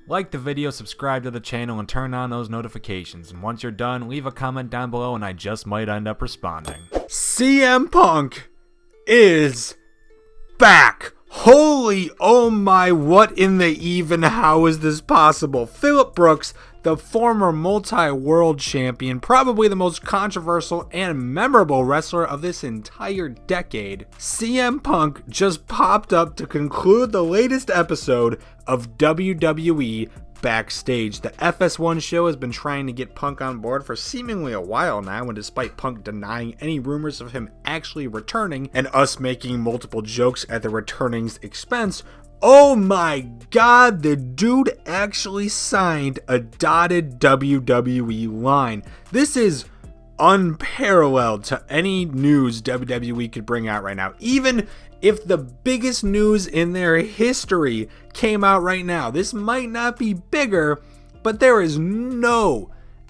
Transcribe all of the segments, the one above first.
Like the video, subscribe to the channel, and turn on those notifications. And once you're done, leave a comment down below and I just might end up responding. CM Punk is back! Holy oh my, what in the even, how is this possible? Phillip Brooks, the former multi-world champion, probably the most controversial and memorable wrestler of this entire decade, CM Punk just popped up to conclude the latest episode of WWE Backstage. The FS1 show has been trying to get Punk on board for seemingly a while now, and despite Punk denying any rumors of him actually returning and us making multiple jokes at the returning's expense, oh my god, the dude actually signed a dotted WWE line. This is unparalleled to any news WWE could bring out right now. Even if the biggest news in their history came out right now, this might not be bigger, but there is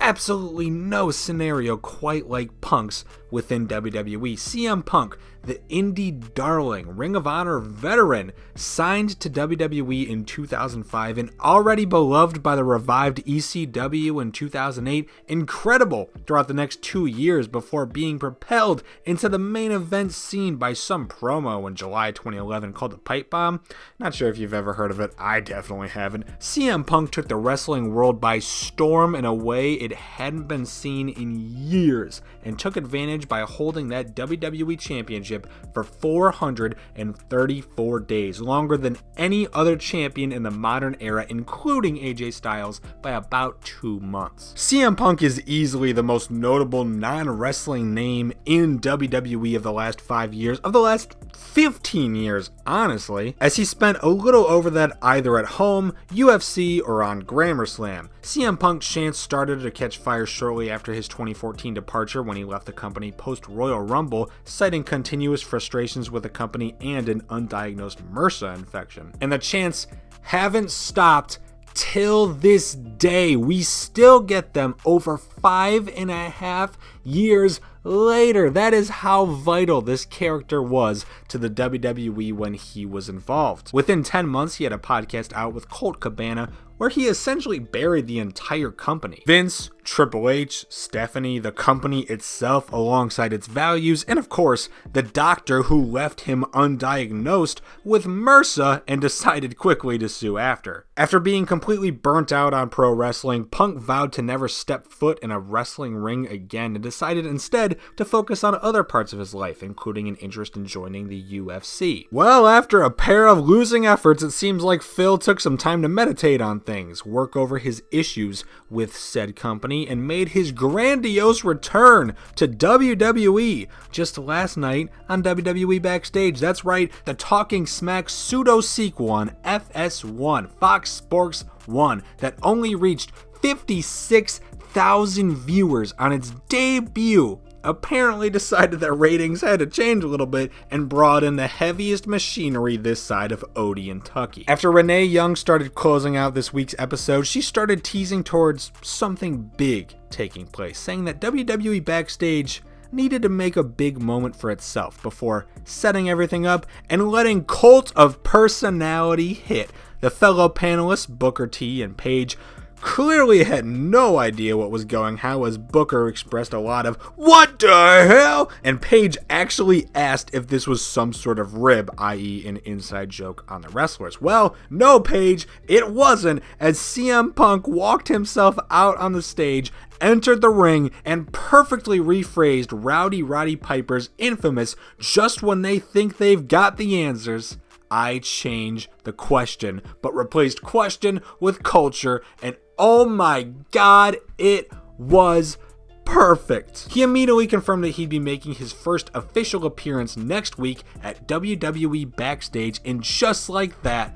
absolutely no scenario quite like Punk's within WWE. CM Punk, the indie darling, Ring of Honor veteran, signed to WWE in 2005 and already beloved by the revived ECW in 2008. Incredible throughout the next 2 years before being propelled into the main event scene by some promo in July 2011 called the Pipe Bomb. Not sure if you've ever heard of it. I definitely haven't. CM Punk took the wrestling world by storm in a way it hadn't been seen in years, and took advantage by holding that WWE Championship for 434 days, longer than any other champion in the modern era, including AJ Styles, by about 2 months. CM Punk is easily the most notable non-wrestling name in WWE of the last 5 years, of the last 15 years, honestly, as he spent a little over that either at home, UFC, or on GrammarSlam. CM Punk's chance started to catch fire shortly after his 2014 departure, when he left the company post-Royal Rumble, citing continuous frustrations with the company and an undiagnosed MRSA infection. And the chants haven't stopped till this day. We still get them over 5.5 years later. That is how vital this character was to the WWE when he was involved. Within 10 months, he had a podcast out with Colt Cabana where he essentially buried the entire company. Vince, Triple H, Stephanie, the company itself alongside its values, and of course, the doctor who left him undiagnosed with MRSA and decided quickly to sue after. After being completely burnt out on pro wrestling, Punk vowed to never step foot in a wrestling ring again and decided instead to focus on other parts of his life, including an interest in joining the UFC. Well, after a pair of losing efforts, it seems like Phil took some time to meditate on things, work over his issues with said company, and made his grandiose return to WWE just last night on WWE Backstage. That's right, the Talking Smack pseudo-sequel on FS1, Fox Sports 1, that only reached 56,000 viewers on its debut, apparently decided that ratings had to change a little bit and brought in the heaviest machinery this side of Odeon, Tucky. After Renee Young started closing out this week's episode, she started teasing towards something big taking place, saying that WWE Backstage needed to make a big moment for itself before setting everything up and letting Cult of Personality hit. The fellow panelists, Booker T and Paige, clearly had no idea what was going how, as Booker expressed a lot of "what the hell?" and Paige actually asked if this was some sort of rib, i.e. an inside joke on the wrestlers. Well, no, Paige, it wasn't, as CM Punk walked himself out on the stage, entered the ring, and perfectly rephrased Rowdy Roddy Piper's infamous "just when they think they've got the answers, I change the question," but replaced question with culture, and oh my god, it was perfect. He immediately confirmed that he'd be making his first official appearance next week at WWE Backstage, and just like that,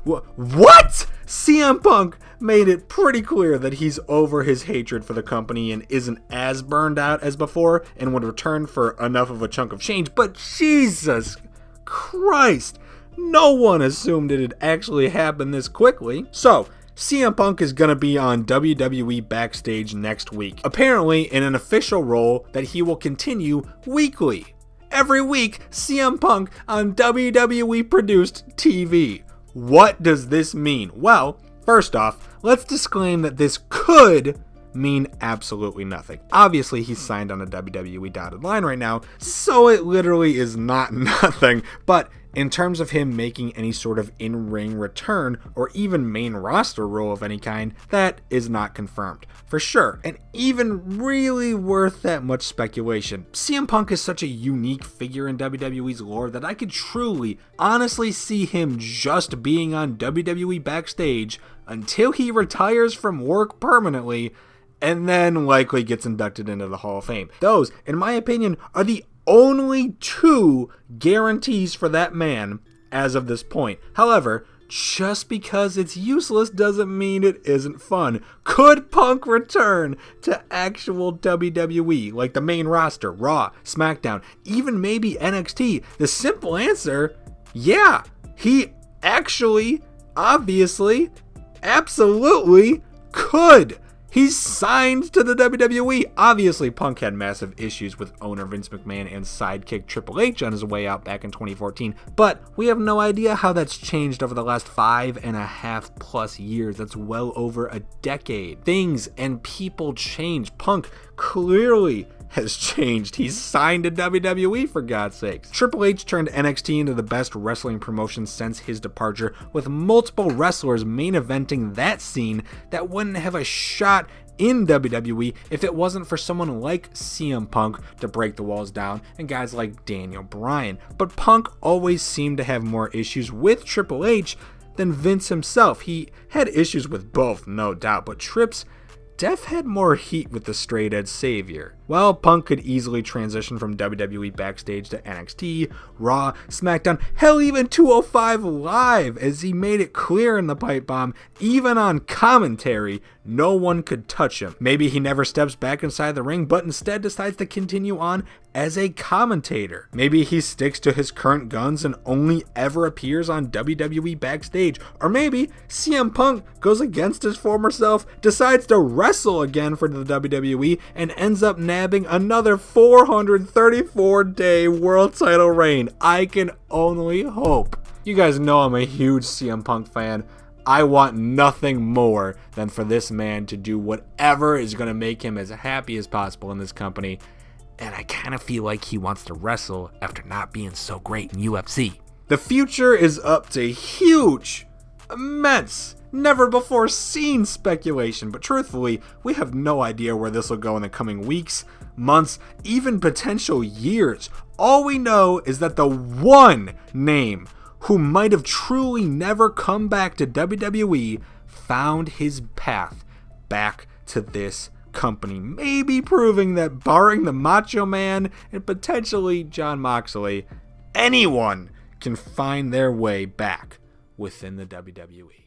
what? CM Punk made it pretty clear that he's over his hatred for the company and isn't as burned out as before and would return for enough of a chunk of change, but Jesus Christ, no one assumed it'd actually happen this quickly. So, CM Punk is going to be on WWE Backstage next week, apparently in an official role that he will continue weekly. Every week, CM Punk on WWE produced TV. What does this mean? Well, First off, let's disclaim that this could mean absolutely nothing. Obviously, he's signed on a WWE dotted line right now, so it literally is not nothing, but in terms of him making any sort of in-ring return or even main roster role of any kind, that is not confirmed. For sure, and even really worth that much speculation. CM Punk is such a unique figure in WWE's lore that I could truly, honestly see him just being on WWE Backstage until he retires from work permanently, and then likely gets inducted into the Hall of Fame. Those, in my opinion, are the only two guarantees for that man as of this point. However, just because it's useless doesn't mean it isn't fun. Could Punk return to actual WWE, like the main roster, Raw, SmackDown, even maybe NXT? The simple answer, yeah, he actually, obviously, absolutely could. He's signed to the WWE. Obviously, Punk had massive issues with owner Vince McMahon and sidekick Triple H on his way out back in 2014, but we have no idea how that's changed over the last 5.5+ years. That's well over a decade. Things and people change. Punk clearly has changed. He's signed to WWE, for God's sakes. Triple H turned NXT into the best wrestling promotion since his departure, with multiple wrestlers main eventing that scene that wouldn't have a shot in WWE if it wasn't for someone like CM Punk to break the walls down and guys like Daniel Bryan. But Punk always seemed to have more issues with Triple H than Vince himself. He had issues with both, no doubt, but Trips Def had more heat with the straight edge savior. While Punk could easily transition from WWE Backstage to NXT, Raw, SmackDown, hell even 205 Live, as he made it clear in the pipe bomb, even on commentary, no one could touch him. Maybe he never steps back inside the ring, but instead decides to continue on as a commentator. Maybe he sticks to his current guns and only ever appears on WWE Backstage. Or maybe CM Punk goes against his former self, decides to wrestle again for the WWE, and ends up nabbing another 434-day world title reign. I can only hope. You guys know I'm a huge CM Punk fan. I want nothing more than for this man to do whatever is going to make him as happy as possible in this company. And I kind of feel like he wants to wrestle after not being so great in UFC. The future is up to huge, immense, never before seen speculation, but truthfully, we have no idea where this will go in the coming weeks, months, even potential years. All we know is that the one name who might have truly never come back to WWE found his path back to this company, maybe proving that barring the Macho Man and potentially Jon Moxley, anyone can find their way back within the WWE.